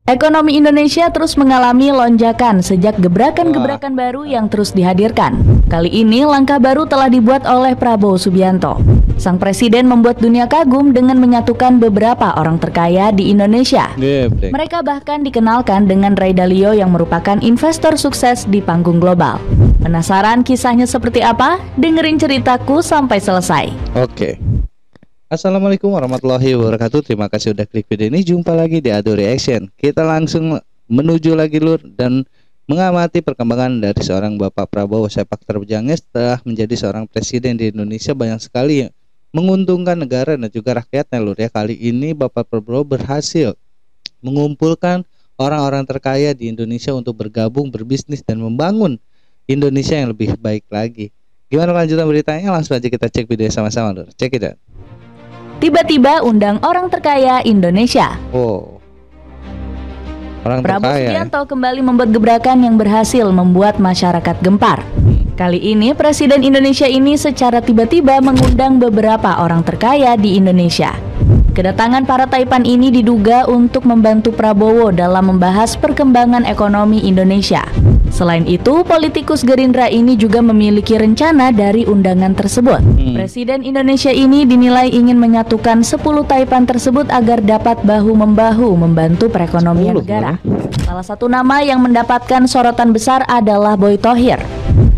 Ekonomi Indonesia terus mengalami lonjakan sejak gebrakan-gebrakan baru yang terus dihadirkan. Kali ini langkah baru telah dibuat oleh Prabowo Subianto. Sang presiden membuat dunia kagum dengan menyatukan beberapa orang terkaya di Indonesia. Mereka bahkan dikenalkan dengan Ray Dalio yang merupakan investor sukses di panggung global. Penasaran kisahnya seperti apa? Dengerin ceritaku sampai selesai. Oke. Assalamualaikum warahmatullahi wabarakatuh. Terima kasih udah klik video ini. Jumpa lagi di Ado Reaction. Kita langsung menuju lagi lur dan mengamati perkembangan dari seorang Bapak Prabowo. Sepak terjangnya setelah menjadi seorang presiden di Indonesia banyak sekali menguntungkan negara dan juga rakyatnya lur ya. Kali ini Bapak Prabowo berhasil mengumpulkan orang-orang terkaya di Indonesia untuk bergabung berbisnis dan membangun Indonesia yang lebih baik lagi. Gimana lanjutan beritanya? Langsung aja kita cek video sama-sama lur. Cek it out. Tiba-tiba undang orang terkaya Indonesia. Orang Prabowo terkaya. Subianto kembali membuat gebrakan yang berhasil membuat masyarakat gempar. Kali ini Presiden Indonesia ini secara tiba-tiba mengundang beberapa orang terkaya di Indonesia. Kedatangan para taipan ini diduga untuk membantu Prabowo dalam membahas perkembangan ekonomi Indonesia. Selain itu, politikus Gerindra ini juga memiliki rencana dari undangan tersebut. Presiden Indonesia ini dinilai ingin menyatukan 10 taipan tersebut agar dapat bahu-membahu membantu perekonomian negara. Salah satu nama yang mendapatkan sorotan besar adalah Boy Thohir.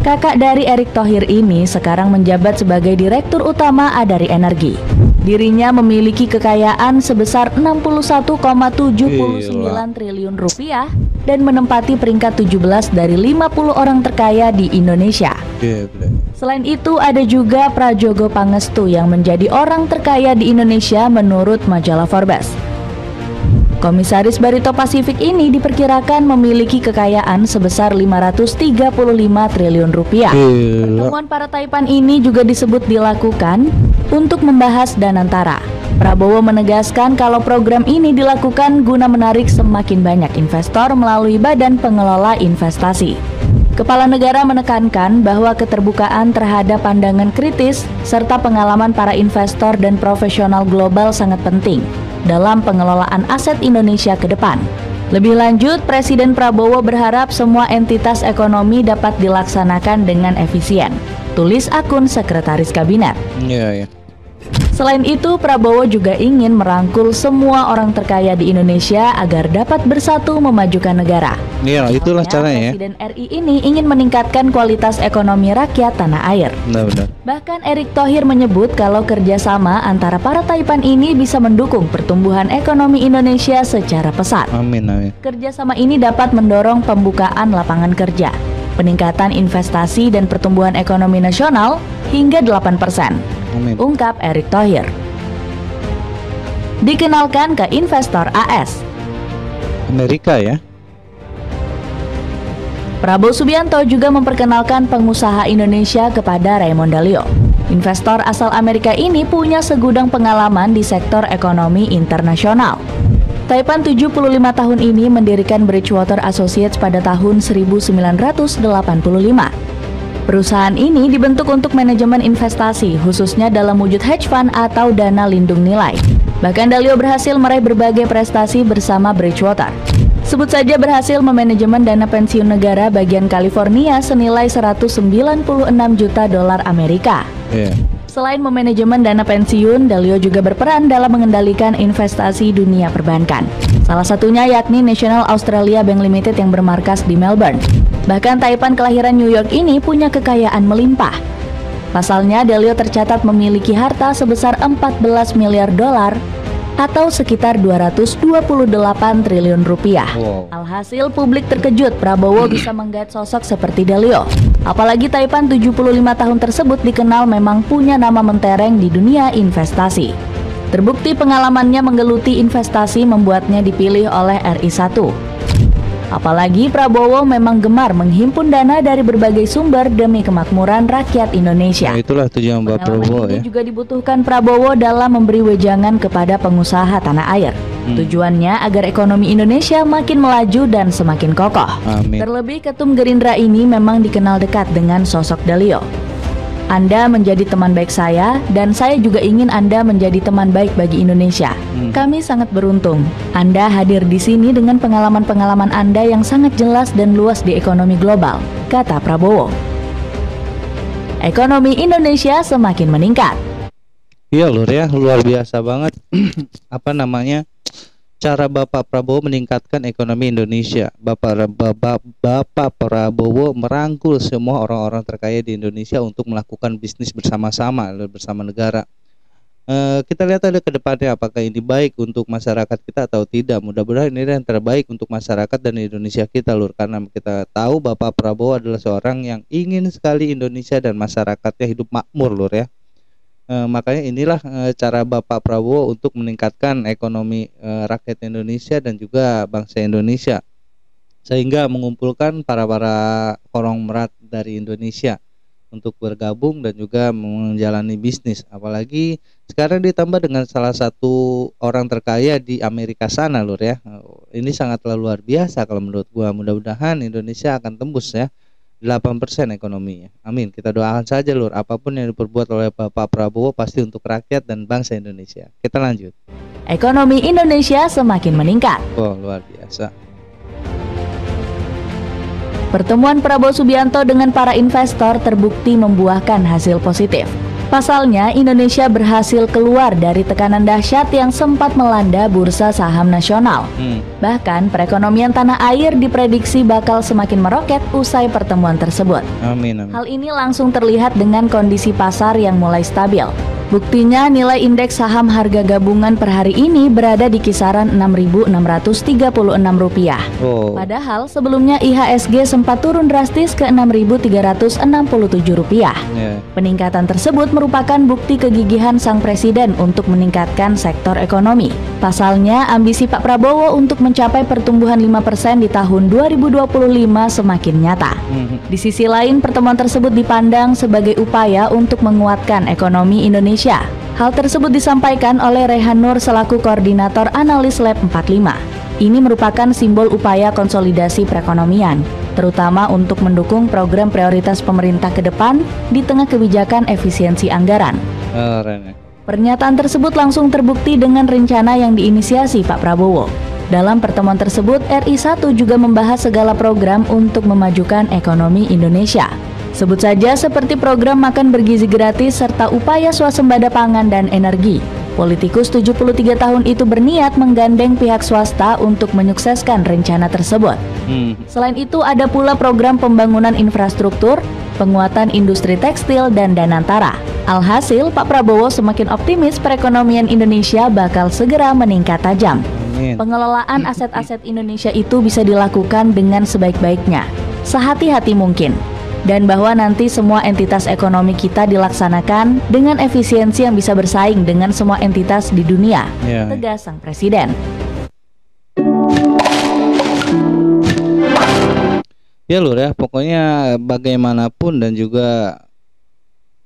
Kakak dari Erick Thohir ini sekarang menjabat sebagai Direktur Utama Adari Energi. Dirinya memiliki kekayaan sebesar 61,79 triliun rupiah dan menempati peringkat 17 dari 50 orang terkaya di Indonesia. Selain itu ada juga Prajogo Pangestu yang menjadi orang terkaya di Indonesia menurut majalah Forbes. Komisaris Barito Pasifik ini diperkirakan memiliki kekayaan sebesar 535 triliun rupiah. Pertemuan para taipan ini juga disebut dilakukan untuk membahas Danantara. Prabowo menegaskan kalau program ini dilakukan guna menarik semakin banyak investor melalui Badan Pengelola Investasi. Kepala negara menekankan bahwa keterbukaan terhadap pandangan kritis serta pengalaman para investor dan profesional global sangat penting dalam pengelolaan aset Indonesia ke depan. Lebih lanjut, Presiden Prabowo berharap semua entitas ekonomi dapat dilaksanakan dengan efisien. Tulis akun Sekretaris Kabinet. Selain itu, Prabowo juga ingin merangkul semua orang terkaya di Indonesia agar dapat bersatu memajukan negara. Itulah caranya ya. Presiden RI ini ingin meningkatkan kualitas ekonomi rakyat tanah air. Benar. Bahkan Erick Thohir menyebut kalau kerjasama antara para taipan ini bisa mendukung pertumbuhan ekonomi Indonesia secara pesat. Amin. Kerjasama ini dapat mendorong pembukaan lapangan kerja, peningkatan investasi dan pertumbuhan ekonomi nasional hingga 8%. Ungkap Erick Thohir. Dikenalkan ke investor AS Amerika ya. Prabowo Subianto juga memperkenalkan pengusaha Indonesia kepada Raymond Dalio. Investor asal Amerika ini punya segudang pengalaman di sektor ekonomi internasional. Taipan 75 tahun ini mendirikan Bridgewater Associates pada tahun 1985. Perusahaan ini dibentuk untuk manajemen investasi, khususnya dalam wujud hedge fund atau dana lindung nilai. Bahkan Dalio berhasil meraih berbagai prestasi bersama Bridgewater. Sebut saja berhasil memanajemen dana pensiun negara bagian California senilai 196 juta dolar Amerika. Selain memanajemen dana pensiun, Dalio juga berperan dalam mengendalikan investasi dunia perbankan. Salah satunya yakni National Australia Bank Limited yang bermarkas di Melbourne. Bahkan taipan kelahiran New York ini punya kekayaan melimpah. Pasalnya, Dalio tercatat memiliki harta sebesar 14 miliar dolar atau sekitar 228 triliun rupiah. Alhasil publik terkejut Prabowo bisa menggait sosok seperti Dalio. Apalagi taipan 75 tahun tersebut dikenal memang punya nama mentereng di dunia investasi. Terbukti pengalamannya menggeluti investasi membuatnya dipilih oleh RI1. Apalagi Prabowo memang gemar menghimpun dana dari berbagai sumber demi kemakmuran rakyat Indonesia. Itulah tujuan Bapak Prabowo ya. Juga dibutuhkan Prabowo dalam memberi wejangan kepada pengusaha tanah air. Tujuannya agar ekonomi Indonesia makin melaju dan semakin kokoh. Amin. Terlebih Ketum Gerindra ini memang dikenal dekat dengan sosok Dalio. Anda menjadi teman baik saya, dan saya juga ingin Anda menjadi teman baik bagi Indonesia. Kami sangat beruntung. Anda hadir di sini dengan pengalaman-pengalaman Anda yang sangat jelas dan luas di ekonomi global, kata Prabowo. Ekonomi Indonesia semakin meningkat. Iya Lur ya, luar biasa banget cara Bapak Prabowo meningkatkan ekonomi Indonesia. Bapak Prabowo merangkul semua orang-orang terkaya di Indonesia untuk melakukan bisnis bersama-sama bersama negara. Kita lihat ada ke depannya apakah ini baik untuk masyarakat kita atau tidak. Mudah-mudahan ini yang terbaik untuk masyarakat dan Indonesia kita Lur, karena kita tahu Bapak Prabowo adalah seorang yang ingin sekali Indonesia dan masyarakatnya hidup makmur Lur ya. Makanya inilah cara Bapak Prabowo untuk meningkatkan ekonomi rakyat Indonesia dan juga bangsa Indonesia, sehingga mengumpulkan para konglomerat dari Indonesia untuk bergabung dan juga menjalani bisnis. Apalagi sekarang ditambah dengan salah satu orang terkaya di Amerika sana Lur ya. Ini sangatlah luar biasa kalau menurut gua. Mudah-mudahan Indonesia akan tembus ya 8% ekonominya. Amin. Kita doakan saja Lur, apapun yang diperbuat oleh Bapak Prabowo pasti untuk rakyat dan bangsa Indonesia. Kita lanjut. Ekonomi Indonesia semakin meningkat. Oh, luar biasa. Pertemuan Prabowo Subianto dengan para investor terbukti membuahkan hasil positif. Pasalnya, Indonesia berhasil keluar dari tekanan dahsyat yang sempat melanda bursa saham nasional. Bahkan, perekonomian tanah air diprediksi bakal semakin meroket usai pertemuan tersebut. Amin. Hal ini langsung terlihat dengan kondisi pasar yang mulai stabil. Buktinya, nilai indeks saham harga gabungan per hari ini berada di kisaran Rp6.636. Padahal sebelumnya IHSG sempat turun drastis ke Rp6.367. Peningkatan tersebut merupakan bukti kegigihan sang presiden untuk meningkatkan sektor ekonomi. Pasalnya, ambisi Pak Prabowo untuk mencapai pertumbuhan 5% di tahun 2025 semakin nyata. Di sisi lain, pertemuan tersebut dipandang sebagai upaya untuk menguatkan ekonomi Indonesia. Hal tersebut disampaikan oleh Rehan Nur selaku koordinator analis Lab 45. Ini merupakan simbol upaya konsolidasi perekonomian, terutama untuk mendukung program prioritas pemerintah ke depan di tengah kebijakan efisiensi anggaran. Pernyataan tersebut langsung terbukti dengan rencana yang diinisiasi Pak Prabowo. Dalam pertemuan tersebut, RI1 juga membahas segala program untuk memajukan ekonomi Indonesia. Sebut saja seperti program makan bergizi gratis serta upaya swasembada pangan dan energi. Politikus 73 tahun itu berniat menggandeng pihak swasta untuk menyukseskan rencana tersebut. Selain itu ada pula program pembangunan infrastruktur, penguatan industri tekstil dan danantara. Alhasil, Pak Prabowo semakin optimis perekonomian Indonesia bakal segera meningkat tajam. Pengelolaan aset-aset Indonesia itu bisa dilakukan dengan sebaik-baiknya, sehati-hati mungkin, dan bahwa nanti semua entitas ekonomi kita dilaksanakan dengan efisiensi yang bisa bersaing dengan semua entitas di dunia, tegas sang presiden. Ya Lur ya, pokoknya bagaimanapun dan juga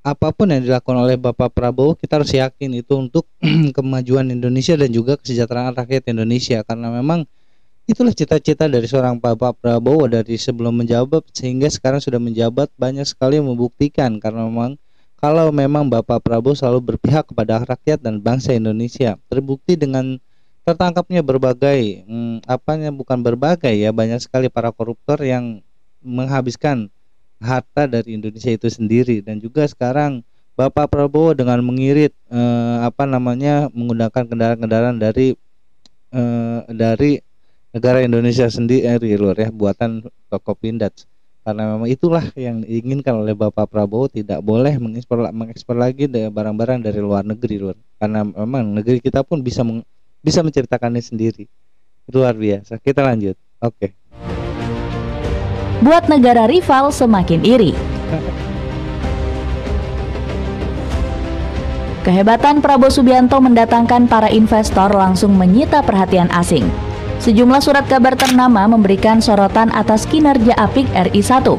apapun yang dilakukan oleh Bapak Prabowo, kita harus yakin itu untuk kemajuan Indonesia dan juga kesejahteraan rakyat Indonesia, karena memang itulah cita-cita dari seorang Bapak Prabowo dari sebelum menjabat sehingga sekarang sudah menjabat, banyak sekali yang membuktikan, karena memang kalau memang Bapak Prabowo selalu berpihak kepada rakyat dan bangsa Indonesia. Terbukti dengan tertangkapnya berbagai banyak sekali para koruptor yang menghabiskan harta dari Indonesia itu sendiri. Dan juga sekarang Bapak Prabowo dengan mengirit menggunakan kendaraan-kendaraan dari negara Indonesia sendiri Lur ya, buatan Tokopedia. Karena memang itulah yang diinginkan oleh Bapak Prabowo, tidak boleh mengekspor lagi barang-barang dari luar negeri Lur. Karena memang negeri kita pun bisa menceritakannya sendiri. Luar biasa. Kita lanjut. Oke. Buat negara rival semakin iri. Kehebatan Prabowo Subianto mendatangkan para investor langsung menyita perhatian asing. Sejumlah surat kabar ternama memberikan sorotan atas kinerja apik RI1.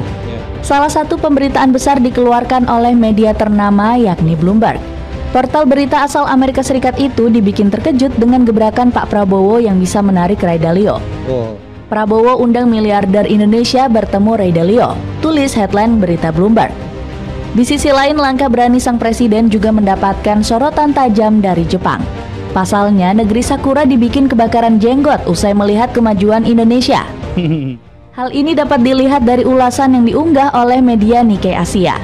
Salah satu pemberitaan besar dikeluarkan oleh media ternama yakni Bloomberg. Portal berita asal Amerika Serikat itu dibikin terkejut dengan gebrakan Pak Prabowo yang bisa menarik Ray Dalio. Prabowo undang miliarder Indonesia bertemu Ray Dalio, tulis headline berita Bloomberg. Di sisi lain, langkah berani sang presiden juga mendapatkan sorotan tajam dari Jepang. Pasalnya, negeri Sakura dibikin kebakaran jenggot usai melihat kemajuan Indonesia. Hal ini dapat dilihat dari ulasan yang diunggah oleh media Nikkei Asia.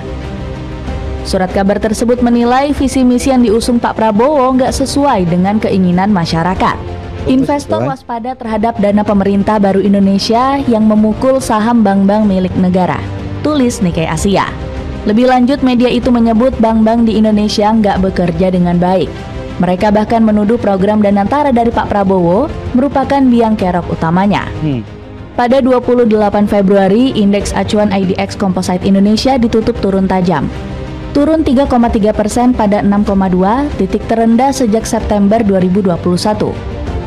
Surat kabar tersebut menilai visi misi yang diusung Pak Prabowo nggak sesuai dengan keinginan masyarakat. Investor waspada terhadap dana pemerintah baru Indonesia yang memukul saham bank-bank milik negara, tulis Nikkei Asia. Lebih lanjut, media itu menyebut bank-bank di Indonesia nggak bekerja dengan baik. Mereka bahkan menuduh program Danantara dari Pak Prabowo merupakan biang kerok utamanya. Pada 28 Februari, indeks acuan IDX Composite Indonesia ditutup turun tajam. Turun 3,3% pada 6,2, titik terendah sejak September 2021.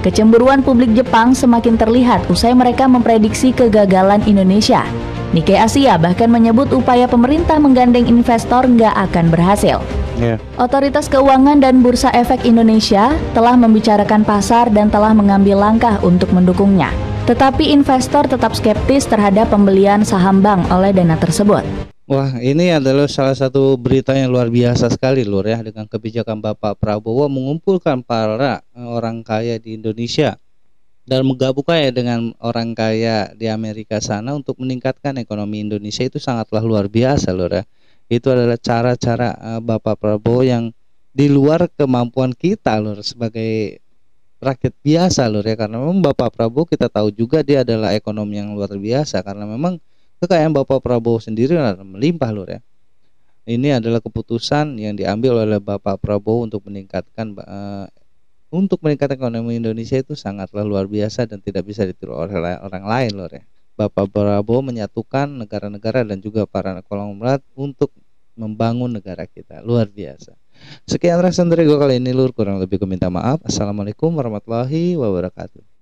Kecemburuan publik Jepang semakin terlihat usai mereka memprediksi kegagalan Indonesia. Nikkei Asia bahkan menyebut upaya pemerintah menggandeng investor nggak akan berhasil. Otoritas Keuangan dan Bursa Efek Indonesia telah membicarakan pasar dan telah mengambil langkah untuk mendukungnya. Tetapi investor tetap skeptis terhadap pembelian saham bank oleh dana tersebut. Wah, ini adalah salah satu berita yang luar biasa sekali, Lur, ya, dengan kebijakan Bapak Prabowo mengumpulkan para orang kaya di Indonesia dan menggabungkannya dengan orang kaya di Amerika sana untuk meningkatkan ekonomi Indonesia. Itu sangatlah luar biasa, Lur, ya. Itu adalah cara-cara Bapak Prabowo yang di luar kemampuan kita, Lur, sebagai rakyat biasa, Lur, ya, karena memang Bapak Prabowo kita tahu juga dia adalah ekonomi yang luar biasa karena memang kekayaan Bapak Prabowo sendiri melimpah, Lur, ya. Ini adalah keputusan yang diambil oleh Bapak Prabowo untuk meningkatkan ekonomi Indonesia. Itu sangatlah luar biasa dan tidak bisa ditiru oleh orang lain, Lur, ya. Bapak Prabowo menyatukan negara-negara dan juga para konglomerat untuk membangun negara kita. Luar biasa. Sekian rasa dari gue kali ini, Lur, kurang lebih gue minta maaf. Assalamualaikum warahmatullahi wabarakatuh.